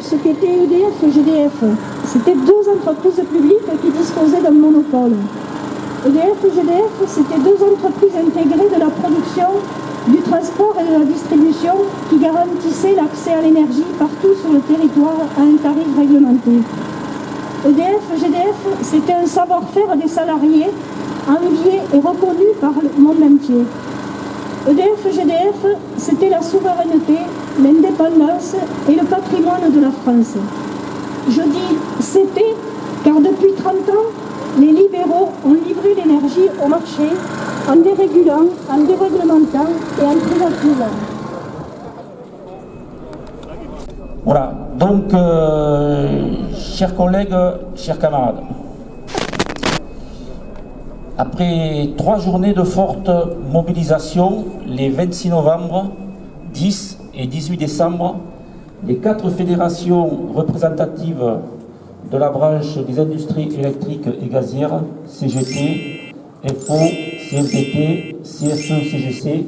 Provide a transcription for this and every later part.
ce qu'était EDF et GDF. C'était deux entreprises publiques qui disposaient d'un monopole. EDF et GDF, c'était deux entreprises intégrées de la production, du transport et de la distribution qui garantissaient l'accès à l'énergie partout sur le territoire à un tarif réglementé. EDF et GDF, c'était un savoir-faire des salariés envié et reconnu par le monde entier. EDF et GDF, c'était la souveraineté, l'indépendance et le patrimoine de la France. Je dis c'était, car depuis 30 ans, les libéraux ont livré l'énergie au marché en dérégulant, en déréglementant et en privatisant. Voilà, donc, chers collègues, chers camarades, après 3 journées de forte mobilisation, les 26 novembre, 10 et 18 décembre, les 4 fédérations représentatives de la branche des industries électriques et gazières, CGT, FO, CFDT, CFE, CGC,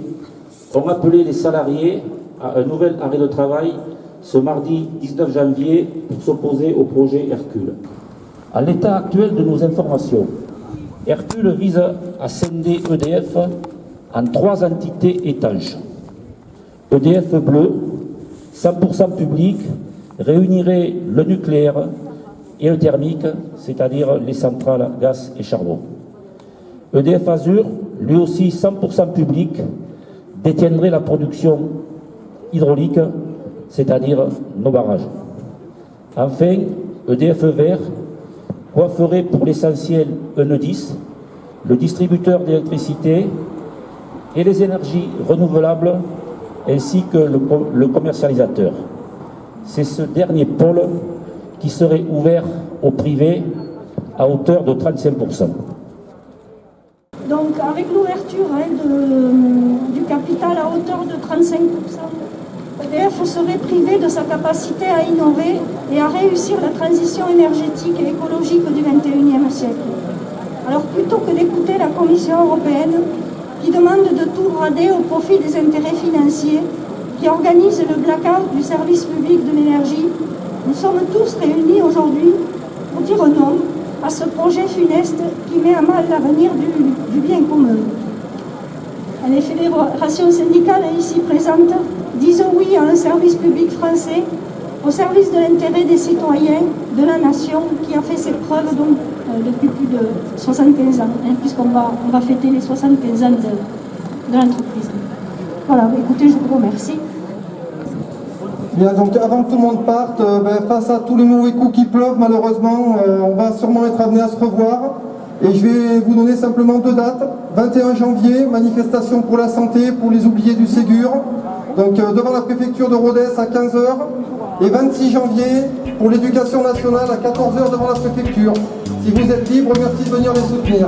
ont appelé les salariés à un nouvel arrêt de travail ce mardi 19 janvier pour s'opposer au projet Hercule. À l'état actuel de nos informations, Hercule vise à scinder EDF en 3 entités étanches. EDF Bleu, 100% public, réunirait le nucléaire et le thermique, c'est-à-dire les centrales gaz et charbon. EDF Azur, lui aussi 100% public, détiendrait la production hydraulique, c'est-à-dire nos barrages. Enfin, EDF Vert coifferait pour l'essentiel Enedis, le distributeur d'électricité et les énergies renouvelables, ainsi que le commercialisateur. C'est ce dernier pôle qui serait ouvert au privé à hauteur de 35%. Donc avec l'ouverture du capital à hauteur de 35%, EDF serait privé de sa capacité à innover et à réussir la transition énergétique et écologique du XXIe siècle. Alors plutôt que d'écouter la Commission européenne qui demande de tout brader au profit des intérêts financiers, qui organise le blackout du service public de l'énergie, nous sommes tous réunis aujourd'hui pour dire non à ce projet funeste qui met à mal l'avenir du bien commun. Les fédérations syndicales ici présentes disent oui à un service public français au service de l'intérêt des citoyens, de la nation, qui a fait ses preuves donc, depuis plus de 75 ans, puisqu'on va fêter les 75 ans de l'entreprise. Voilà, écoutez, je vous remercie. Bien, donc avant que tout le monde parte, face à tous les mauvais coups qui pleuvent, malheureusement, on va sûrement être amené à se revoir. Et je vais vous donner simplement 2 dates. 21 janvier, manifestation pour la santé, pour les oubliés du Ségur. Donc devant la préfecture de Rodez à 15h. Et 26 janvier, pour l'éducation nationale à 14h devant la préfecture. Si vous êtes libre, merci de venir les soutenir.